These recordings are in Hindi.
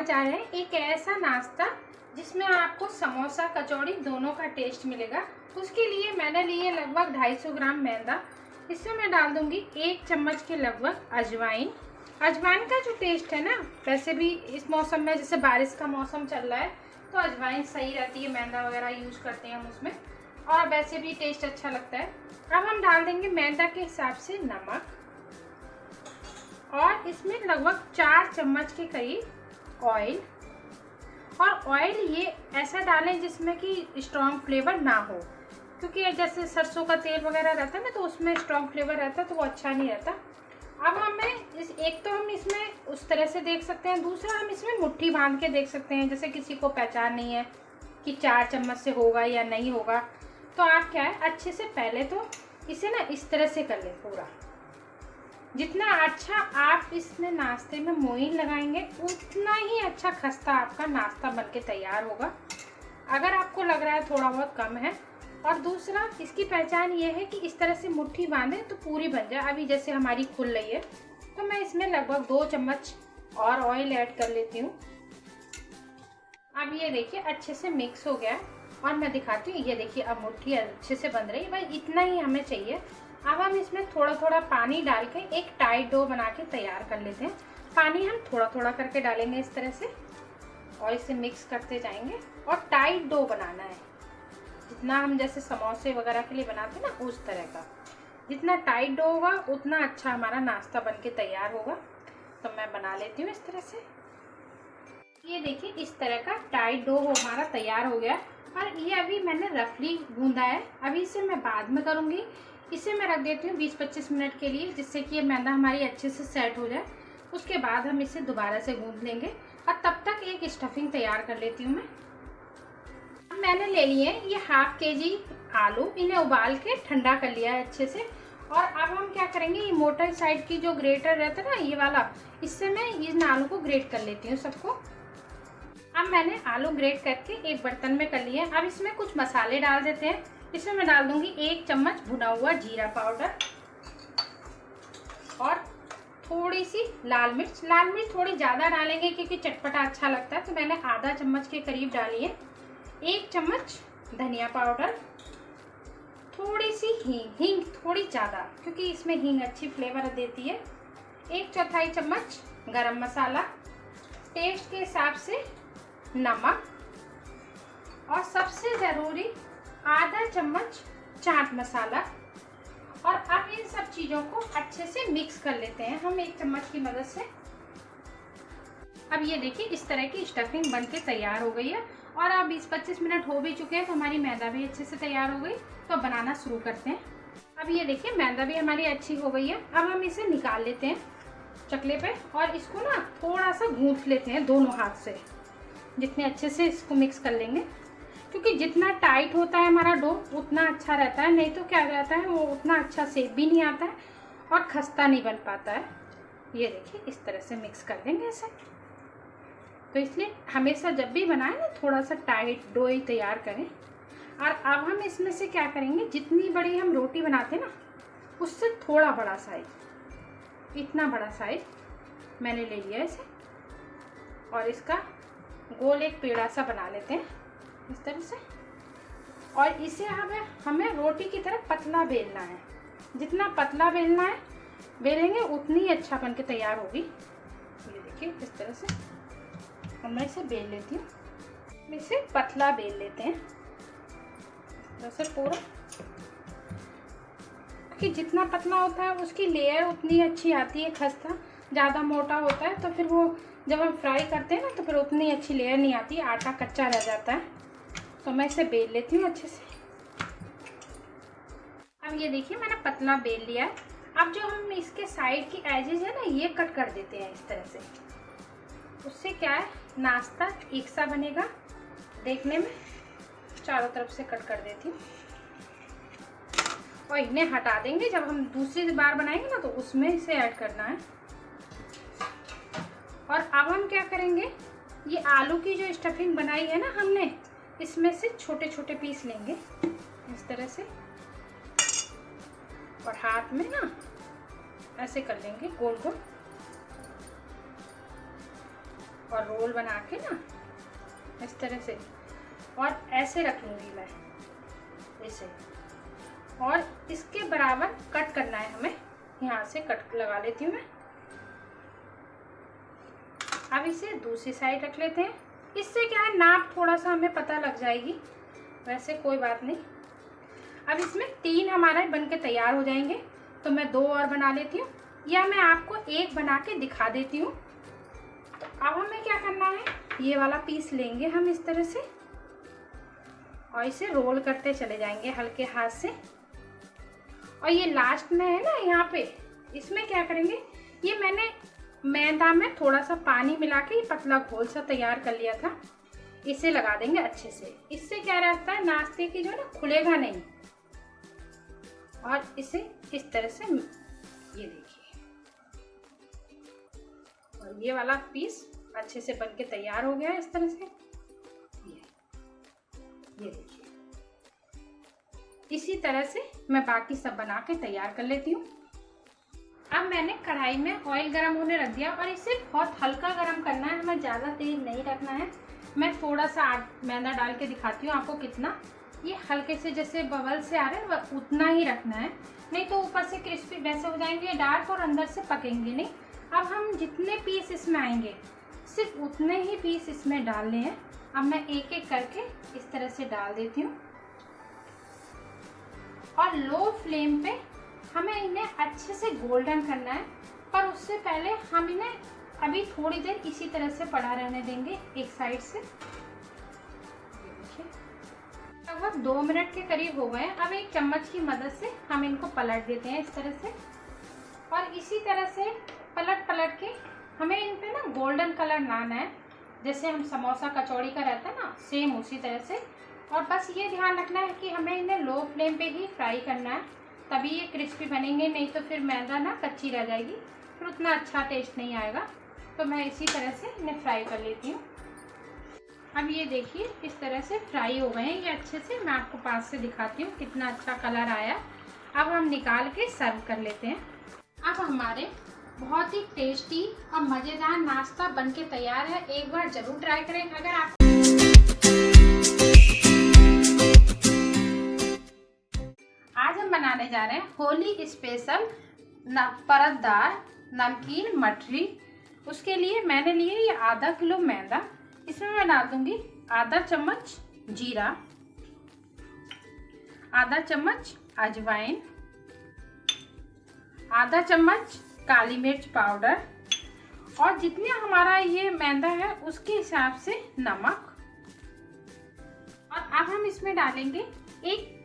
आज आए हैं एक ऐसा नाश्ता जिसमें आपको समोसा कचौड़ी दोनों का टेस्ट मिलेगा। उसके लिए मैंने लिए लगभग 250 ग्राम मैदा। इसमें मैं डाल दूंगी 1 चम्मच के लगभग अजवाइन। अजवाइन का जो टेस्ट है ना, वैसे भी इस मौसम में जैसे बारिश का मौसम चल रहा है तो अजवाइन सही रहती है, मैदा वगैरह यूज करते हैं हम उसमें, और वैसे भी टेस्ट अच्छा लगता है। अब हम डाल देंगे मैदा के हिसाब से नमक, और इसमें लगभग 4 चम्मच के करीब ऑयल। और ऑयल ये ऐसा डालें जिसमें कि स्ट्रॉन्ग फ्लेवर ना हो, क्योंकि जैसे सरसों का तेल वगैरह रहता है ना तो उसमें स्ट्रॉन्ग फ्लेवर रहता है तो वो अच्छा नहीं रहता। अब हमें एक तो हम इसमें उस तरह से देख सकते हैं, दूसरा हम इसमें मुट्ठी बांध के देख सकते हैं। जैसे किसी को पहचान नहीं है कि 4 चम्मच से होगा या नहीं होगा, तो आप क्या है अच्छे से पहले तो इसे ना इस तरह से कर लें पूरा। जितना अच्छा आप इसमें नाश्ते में मोइन लगाएंगे उतना ही अच्छा खस्ता आपका नाश्ता बनके तैयार होगा। अगर आपको लग रहा है थोड़ा बहुत कम है, और दूसरा इसकी पहचान ये है कि इस तरह से मुट्ठी बांधे तो पूरी बन जाए। अभी जैसे हमारी खुल रही है तो मैं इसमें लगभग 2 चम्मच और ऑयल ऐड कर लेती हूँ। अब ये देखिए अच्छे से मिक्स हो गया और मैं दिखाती हूँ। ये देखिए अब मुट्ठी अच्छे से बन रही है, भाई इतना ही हमें चाहिए। अब हम इसमें थोड़ा थोड़ा पानी डाल के एक टाइट डो बना के तैयार कर लेते हैं। पानी हम थोड़ा थोड़ा करके डालेंगे इस तरह से और इसे मिक्स करते जाएंगे, और टाइट डो बनाना है जितना हम जैसे समोसे वगैरह के लिए बनाते हैं ना उस तरह का। जितना टाइट डो होगा उतना अच्छा हमारा नाश्ता बनके तैयार होगा। तो मैं बना लेती हूँ इस तरह से। ये देखिए इस तरह का टाइट डो हमारा तैयार हो गया, और ये अभी मैंने रफली गूंदा है। अभी इसे मैं बाद में करूँगी। इसे मैं रख देती हूँ 20-25 मिनट के लिए, जिससे कि ये मैदा हमारी अच्छे से सेट हो जाए। उसके बाद हम इसे दोबारा से गूंद लेंगे, और तब तक एक स्टफिंग तैयार कर लेती हूँ मैं। अब मैंने ले लिए ये 1/2 kg आलू, इन्हें उबाल के ठंडा कर लिया है अच्छे से। और अब हम क्या करेंगे, ये मोटर साइड की जो ग्रेटर रहता है ना ये वाला, इससे मैं इन आलू को ग्रेट कर लेती हूँ सबको। अब मैंने आलू ग्रेट करके एक बर्तन में कर लिए। अब इसमें कुछ मसाले डाल देते हैं। इसमें मैं डाल दूंगी 1 चम्मच भुना हुआ जीरा पाउडर, और थोड़ी सी लाल मिर्च। लाल मिर्च थोड़ी ज़्यादा डालेंगे क्योंकि चटपटा अच्छा लगता है, तो मैंने आधा चम्मच के करीब डाली है। 1 चम्मच धनिया पाउडर, थोड़ी सी हींग थोड़ी ज़्यादा क्योंकि इसमें हींग अच्छी फ्लेवर देती है। 1/4 चम्मच गरम मसाला, टेस्ट के हिसाब से नमक, और सबसे ज़रूरी आधा चम्मच चाट मसाला। और अब इन सब चीज़ों को अच्छे से मिक्स कर लेते हैं हम 1 चम्मच की मदद से। अब ये देखिए इस तरह की स्टफिंग बनके तैयार हो गई है, और अब 20-25 मिनट हो भी चुके हैं तो हमारी मैदा भी अच्छे से तैयार हो गई। तो बनाना शुरू करते हैं। अब ये देखिए मैदा भी हमारी अच्छी हो गई है। अब हम इसे निकाल लेते हैं चकले पे, और इसको ना थोड़ा सा गूंथ लेते हैं दोनों हाथ से। जितने अच्छे से इसको मिक्स कर लेंगे, क्योंकि जितना टाइट होता है हमारा डो उतना अच्छा रहता है, नहीं तो क्या रहता है वो उतना अच्छा शेप भी नहीं आता है और खस्ता नहीं बन पाता है। ये देखिए इस तरह से मिक्स कर देंगे इसे। तो इसलिए हमेशा जब भी बनाएं ना थोड़ा सा टाइट डो ही तैयार करें। और अब हम इसमें से क्या करेंगे, जितनी बड़ी हम रोटी बनाते हैं ना उससे थोड़ा बड़ा साइज, इतना बड़ा साइज मैंने ले लिया इसे, और इसका गोल एक पेड़ा सा बना लेते हैं इस तरह से। और इसे हमें रोटी की तरह पतला बेलना है। जितना पतला बेलना है बेलेंगे उतनी ही अच्छा बनके तैयार होगी। ये देखिए इस तरह से अब मैं इसे बेल लेती हूँ। इसे पतला बेल लेते हैं वैसे पूरा, कि जितना पतला होता है उसकी लेयर उतनी अच्छी आती है। खस्ता ज़्यादा मोटा होता है तो फिर वो जब हम फ्राई करते हैं ना तो फिर उतनी अच्छी लेयर नहीं आती, आटा कच्चा रह जाता है। तो मैं इसे बेल लेती हूँ अच्छे से। अब ये देखिए मैंने पतला बेल लिया है। अब जो हम इसके साइड की एजेस है ना ये कट कर देते हैं इस तरह से। उससे क्या है नाश्ता एक सा बनेगा देखने में। चारों तरफ से कट कर देती हूँ, और इन्हें हटा देंगे जब हम दूसरी बार बनाएंगे ना तो उसमें इसे ऐड करना है। और अब हम क्या करेंगे, ये आलू की जो स्टफिंग बनाई है ना हमने, इसमें से छोटे छोटे पीस लेंगे इस तरह से, और हाथ में ना ऐसे कर लेंगे गोल गोल। और रोल बना के ना इस तरह से, और ऐसे रख लूँगी मैं ऐसे, और इसके बराबर कट करना है हमें। यहाँ से कट लगा लेती हूँ मैं। अब इसे दूसरी साइड रख लेते हैं। इससे क्या है, नाप थोड़ा सा हमें पता लग जाएगी, वैसे कोई बात नहीं। अब इसमें 3 हमारे बन के तैयार हो जाएंगे, तो मैं 2 और बना लेती हूँ, या मैं आपको एक बना के दिखा देती हूँ। तो अब हमें क्या करना है, ये वाला पीस लेंगे हम इस तरह से, और इसे रोल करते चले जाएंगे हल्के हाथ से। और ये लास्ट में है ना, यहाँ पे इसमें क्या करेंगे, ये मैंने मैदा में थोड़ा सा पानी मिला के पतला घोल सा तैयार कर लिया था, इसे लगा देंगे अच्छे से। इससे क्या रहता है, नाश्ते की जो है ना खुलेगा नहीं। और इसे इस तरह से, ये देखिए, और ये वाला पीस अच्छे से बन के तैयार हो गया है इस तरह से। ये देखिए, इसी तरह से मैं बाकी सब बना के तैयार कर लेती हूँ। अब मैंने कढ़ाई में ऑयल गरम होने रख दिया, और इसे बहुत हल्का गरम करना है, हमें ज़्यादा तेज नहीं रखना है। मैं थोड़ा सा मैदा डाल के दिखाती हूँ आपको कितना। ये हल्के से जैसे बबल से आ रहे हैं उतना ही रखना है, नहीं तो ऊपर से क्रिस्पी वैसे हो जाएंगे डार्क और अंदर से पकेंगे नहीं। अब हम जितने पीस इसमें आएंगे सिर्फ उतने ही पीस इसमें डालने हैं। अब मैं एक एक करके इस तरह से डाल देती हूँ, और लो फ्लेम पे हमें इन्हें अच्छे से गोल्डन करना है। पर उससे पहले हम इन्हें अभी थोड़ी देर इसी तरह से पड़ा रहने देंगे एक साइड से। लगभग 2 मिनट के करीब हो गए। अब एक चम्मच की मदद से हम इनको पलट देते हैं इस तरह से, और इसी तरह से पलट पलट के हमें इन पे ना गोल्डन कलर लाना है, जैसे हम समोसा कचौड़ी का रहता है ना, सेम उसी तरह से। और बस ये ध्यान रखना है कि हमें इन्हें लो फ्लेम पे ही फ्राई करना है, तभी ये क्रिस्पी बनेंगे, नहीं तो फिर मैदा ना कच्ची रह जाएगी, फिर उतना अच्छा टेस्ट नहीं आएगा। तो मैं इसी तरह से इन्हें फ्राई कर लेती हूँ। अब ये देखिए इस तरह से फ्राई हो गए हैं ये अच्छे से। मैं आपको पास से दिखाती हूँ कितना अच्छा कलर आया। अब हम निकाल के सर्व कर लेते हैं। अब हमारे बहुत ही टेस्टी और मज़ेदार नाश्ता बनके तैयार है। एक बार ज़रूर ट्राई करें। अगर आप आज हम बनाने जा रहे हैं होली स्पेशल परतदार नमकीन मठरी। उसके लिए मैंने लिए ये आधा किलो मैदा। इसमें मैं डाल दूंगी आधा चम्मच जीरा, आधा चम्मच अजवाइन, आधा चम्मच काली मिर्च पाउडर, और जितने हमारा ये मैदा है उसके हिसाब से नमक। और अब हम इसमें डालेंगे एक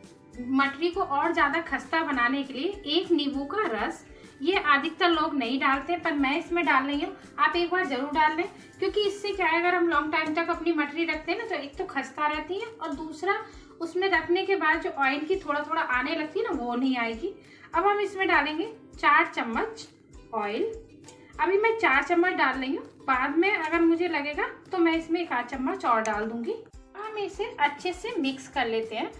मठरी को और ज़्यादा खस्ता बनाने के लिए एक नींबू का रस। ये अधिकतर लोग नहीं डालते पर मैं इसमें डाल रही हूँ। आप एक बार ज़रूर डाल लें, क्योंकि इससे क्या है, अगर हम लॉन्ग टाइम तक अपनी मठरी रखते हैं ना तो एक तो खस्ता रहती है, और दूसरा उसमें रखने के बाद जो ऑयल की थोड़ा थोड़ा आने लगती है ना, वो नहीं आएगी। अब हम इसमें डालेंगे 4 चम्मच ऑयल। अभी मैं 4 चम्मच डाल रही हूँ, बाद में अगर मुझे लगेगा तो मैं इसमें 1 आध चम्मच और डाल दूंगी। हम इसे अच्छे से मिक्स कर लेते हैं।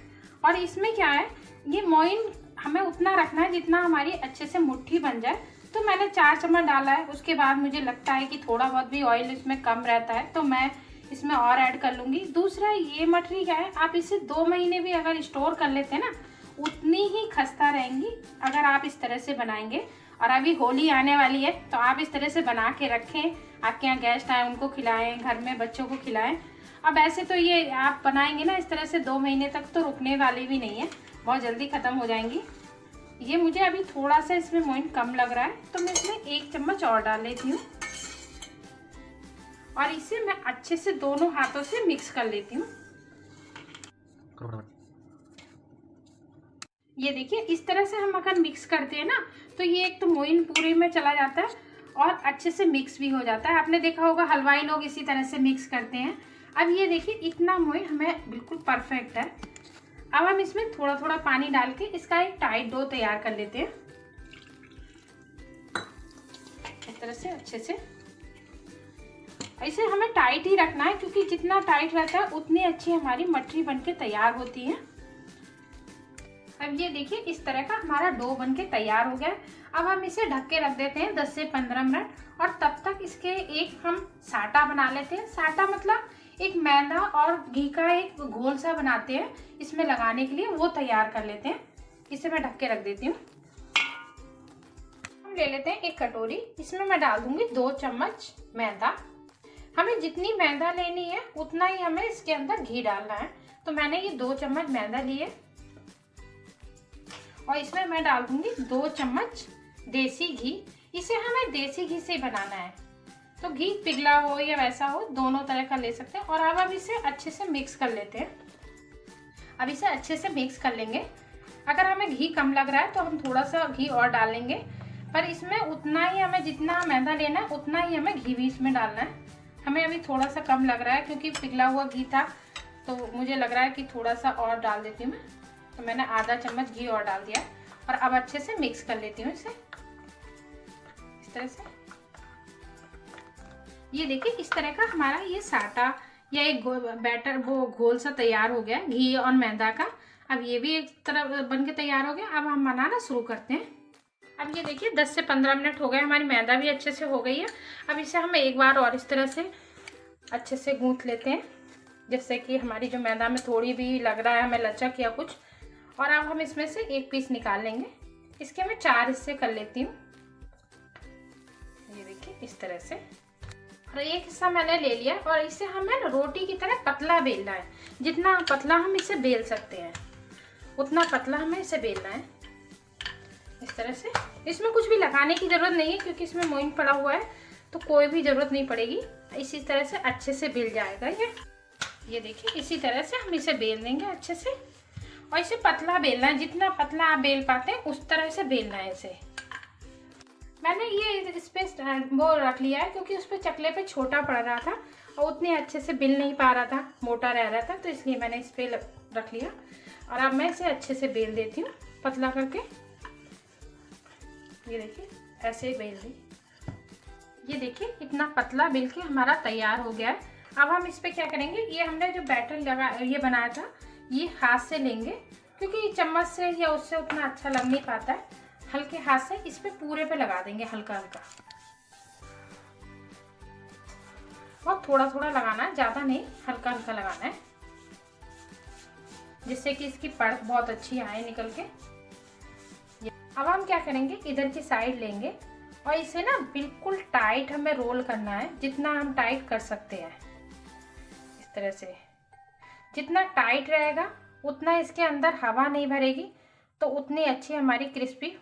और इसमें क्या है, ये मोइन हमें उतना रखना है जितना हमारी अच्छे से मुट्ठी बन जाए। तो मैंने 4 चम्मच डाला है, उसके बाद मुझे लगता है कि थोड़ा बहुत भी ऑयल इसमें कम रहता है तो मैं इसमें और ऐड कर लूँगी। दूसरा ये मठरी क्या है, आप इसे 2 महीने भी अगर स्टोर कर लेते हैं ना, उतनी ही खस्ता रहेंगी अगर आप इस तरह से बनाएंगे। और अभी होली आने वाली है तो आप इस तरह से बना के रखें, आपके यहाँ गेस्ट आए उनको खिलाएं, घर में बच्चों को खिलाएं। अब ऐसे तो ये आप बनाएंगे ना इस तरह से 2 महीने तक तो रुकने वाली भी नहीं है, बहुत जल्दी ख़त्म हो जाएंगी। ये मुझे अभी थोड़ा सा इसमें मोइन कम लग रहा है तो मैं इसमें 1 चम्मच और डाल लेती हूँ, और इसे मैं अच्छे से दोनों हाथों से मिक्स कर लेती हूँ। ये देखिए इस तरह से हम अगर मिक्स करते हैं ना तो ये एक तो मोइन पूरे में चला जाता है और अच्छे से मिक्स भी हो जाता है। आपने देखा होगा हलवाई लोग इसी तरह से मिक्स करते हैं। अब ये देखिए इतना मोइन हमें बिल्कुल परफेक्ट है। अब हम इसमें थोड़ा थोड़ा पानी डाल के इसका एक टाइट डो तैयार कर लेते हैं इस तरह से अच्छे से। इसे हमें टाइट ही रखना है क्योंकि जितना टाइट रहता है उतनी अच्छी हमारी मठरी बनके तैयार होती है। अब ये देखिए इस तरह का हमारा डो बनके तैयार हो गया। अब हम इसे ढक के रख देते हैं 10 से 15 मिनट, और तब तक इसके एक हम साटा बना लेते हैं। साटा मतलब एक मैदा और घी का एक घोल सा बनाते हैं इसमें लगाने के लिए, वो तैयार कर लेते हैं। इसे मैं ढक के रख देती हूँ। हम ले लेते हैं एक कटोरी, इसमें मैं डाल दूंगी 2 चम्मच मैदा। हमें जितनी मैदा लेनी है उतना ही हमें इसके अंदर घी डालना है। तो मैंने ये 2 चम्मच मैदा लिए और इसमें मैं डाल दूंगी 2 चम्मच देसी घी। इसे हमें देसी घी से बनाना है, तो घी पिघला हो या वैसा हो, दोनों तरह का ले सकते हैं। और अब हम इसे अच्छे से मिक्स कर लेते हैं। अब इसे अच्छे से मिक्स कर लेंगे। अगर हमें घी कम लग रहा है तो हम थोड़ा सा घी और डालेंगे, पर इसमें उतना ही हमें जितना मैदा लेना है उतना ही हमें घी भी इसमें डालना है। हमें अभी थोड़ा सा कम लग रहा है क्योंकि पिघला हुआ घी था, तो मुझे लग रहा है कि थोड़ा सा और डाल देती हूँ मैं। तो मैंने आधा चम्मच घी और डाल दिया और अब अच्छे से मिक्स कर लेती हूँ इसे इस तरह से। ये देखिए इस तरह का हमारा ये साटा या एक बैटर वो घोल सा तैयार हो गया घी और मैदा का। अब ये भी एक तरह बन के तैयार हो गया। अब हम बनाना शुरू करते हैं। अब ये देखिए 10 से 15 मिनट हो गए, हमारी मैदा भी अच्छे से हो गई है। अब इसे हम एक बार और इस तरह से अच्छे से गूंथ लेते हैं, जिससे कि हमारी जो मैदा में थोड़ी भी लग रहा है हमें लचक या कुछ। और अब हम इसमें से एक पीस निकाल लेंगे। इसके मैं 4 हिस्से कर लेती हूँ। ये देखिए इस तरह से, और एक हिस्सा मैंने ले लिया और इसे हमें रोटी की तरह पतला बेलना है। जितना पतला हम इसे बेल सकते हैं उतना पतला हमें इसे बेलना है इस तरह से। इसमें कुछ भी लगाने की ज़रूरत नहीं है क्योंकि इसमें मोइन पड़ा हुआ है, तो कोई भी ज़रूरत नहीं पड़ेगी। इसी तरह से अच्छे से बेल जाएगा ये देखिए इसी तरह से हम इसे बेल देंगे अच्छे से। और इसे पतला बेलना है, जितना पतला आप बेल पाते हैं उस तरह से बेलना है इसे। मैंने ये इस पर वो रख लिया है क्योंकि उस पर चकले पे छोटा पड़ रहा था और उतने अच्छे से बेल नहीं पा रहा था, मोटा रह रहा था, तो इसलिए मैंने इस पर रख लिया। और अब मैं इसे अच्छे से बेल देती हूँ पतला करके। ये देखिए ऐसे ही बेल दी। ये देखिए इतना पतला बेल के हमारा तैयार हो गया है। अब हम इस पे क्या करेंगे, ये हमने जो बैटर ये बनाया था ये हाथ से लेंगे क्योंकि चम्मच से या उससे उतना अच्छा लग नहीं पाता है। हल्के हाथ से इस पे पूरे पे लगा देंगे हल्का हल्का, और थोड़ा थोड़ा लगाना है, ज़्यादा नहीं, हल्का हल्का लगाना है, जिससे कि इसकी परत बहुत अच्छी आए निकल के। अब हम क्या करेंगे, इधर की साइड लेंगे और इसे ना बिल्कुल टाइट हमें रोल करना है, जितना हम टाइट कर सकते हैं इस तरह से। जितना टाइट रहेगा उतना इसके अंदर हवा नहीं भरेगी, तो उतनी अच्छी हमारी क्रिस्पी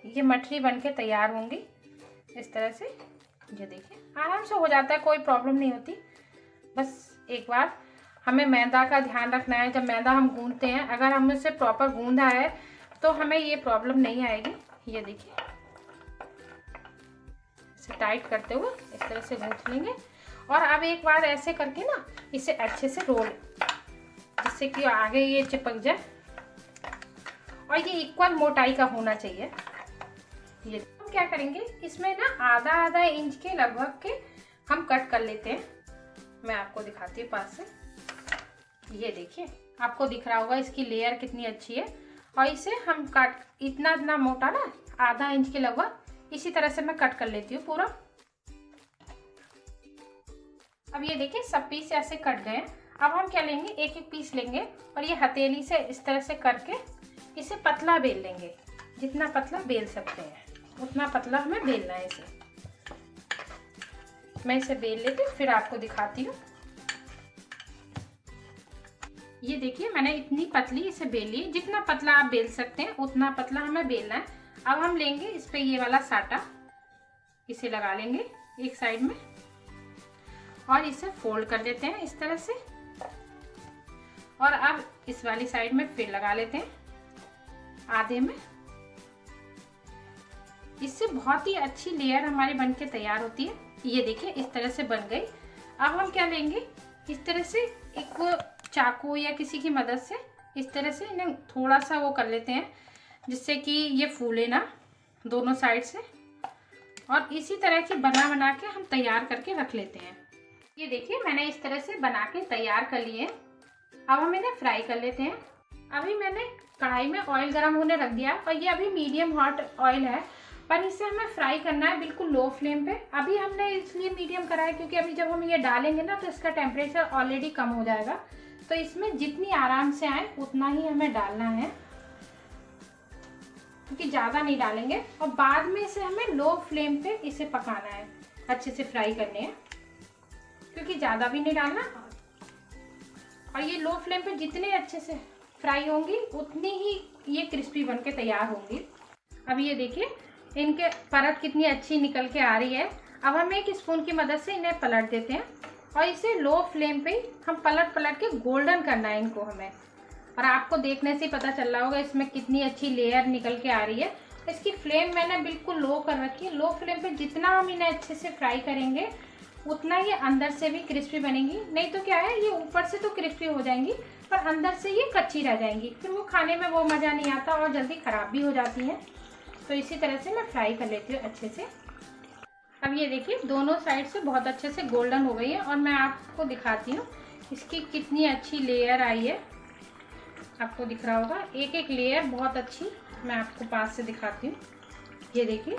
ये मठरी बन के तैयार होंगी इस तरह से। ये देखिए आराम से हो जाता है, कोई प्रॉब्लम नहीं होती। बस एक बार हमें मैदा का ध्यान रखना है, जब मैदा हम गूंथते हैं अगर हम इसे प्रॉपर गूंधा है तो हमें ये प्रॉब्लम नहीं आएगी। ये देखिए इसे टाइट करते हुए इस तरह से गूंथ लेंगे। और अब एक बार ऐसे करके ना इसे अच्छे से रोल, जिससे कि आगे ये चिपक जाए और ये इक्वल मोटाई का होना चाहिए। ये हम क्या करेंगे, इसमें ना आधा आधा इंच के लगभग के हम कट कर लेते हैं। मैं आपको दिखाती हूँ पास से। ये देखिए आपको दिख रहा होगा इसकी लेयर कितनी अच्छी है। और इसे हम कट इतना मोटा ना आधा इंच के लगभग इसी तरह से मैं कट कर लेती हूँ पूरा। अब ये देखिए सब पीस ऐसे कट गए। अब हम क्या लेंगे, एक एक पीस लेंगे और ये हथेली से इस तरह से करके इसे पतला बेल लेंगे। जितना पतला बेल सकते हैं उतना पतला हमें बेलना है इसे। मैं इसे बेल लेती हूँ फिर आपको दिखाती हूँ। ये देखिए मैंने इतनी पतली इसे बेली, जितना पतला आप बेल सकते हैं उतना पतला हमें बेलना है। अब हम लेंगे इस पे ये वाला साटा, इसे लगा लेंगे एक साइड में और इसे फोल्ड कर देते हैं इस तरह से। और अब इस वाली साइड में फिर लगा लेते हैं आधे में। इससे बहुत ही अच्छी लेयर हमारी बनके तैयार होती है। ये देखिए इस तरह से बन गई। अब हम क्या लेंगे, इस तरह से एक चाकू या किसी की मदद से इस तरह से इन्हें थोड़ा सा वो कर लेते हैं, जिससे कि ये फूले ना दोनों साइड से। और इसी तरह की बना के हम तैयार करके रख लेते हैं। ये देखिए मैंने इस तरह से बना के तैयार कर लिए। अब हम इन्हें फ्राई कर लेते हैं। अभी मैंने कढ़ाई में ऑयल गर्म होने रख दिया और ये अभी मीडियम हॉट ऑयल है पर इसे हमें फ्राई करना है बिल्कुल लो फ्लेम पे। अभी हमने इसलिए मीडियम करा है क्योंकि अभी जब हम ये डालेंगे ना तो इसका टेम्परेचर ऑलरेडी कम हो जाएगा, तो इसमें जितनी आराम से आए उतना ही हमें डालना है, क्योंकि ज़्यादा नहीं डालेंगे। और बाद में इसे हमें लो फ्लेम पे इसे पकाना है, अच्छे से फ्राई करने हैं, क्योंकि ज़्यादा भी नहीं डालना। और ये लो फ्लेम पे जितने अच्छे से फ्राई होंगी उतनी ही ये क्रिस्पी बन के तैयार होंगी। अब ये देखिए इनके परत कितनी अच्छी निकल के आ रही है। अब हम एक स्पून की मदद से इन्हें पलट देते हैं और इसे लो फ्लेम पे हम पलट पलट के गोल्डन करना है इनको हमें। और आपको देखने से पता चल रहा होगा इसमें कितनी अच्छी लेयर निकल के आ रही है। इसकी फ्लेम मैंने बिल्कुल लो कर रखी है। लो फ्लेम पे जितना हम इन्हें अच्छे से फ्राई करेंगे उतना ये अंदर से भी क्रिस्पी बनेंगी। नहीं तो क्या है, ये ऊपर से तो क्रिस्पी हो जाएंगी पर अंदर से ये कच्ची रह जाएंगी, फिर वो खाने में वो मज़ा नहीं आता और जल्दी ख़राब भी हो जाती हैं। तो इसी तरह से मैं फ्राई कर लेती हूँ अच्छे से। अब ये देखिए दोनों साइड से बहुत अच्छे से गोल्डन हो गई है और मैं आपको दिखाती हूँ इसकी कितनी अच्छी लेयर आई है। आपको दिख रहा होगा एक एक लेयर बहुत अच्छी, मैं आपको पास से दिखाती हूँ। ये देखिए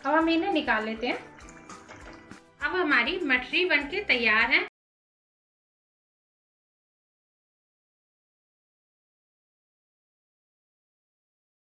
अब हम इन्हें निकाल लेते हैं। अब हमारी मठरी बनके तैयार है।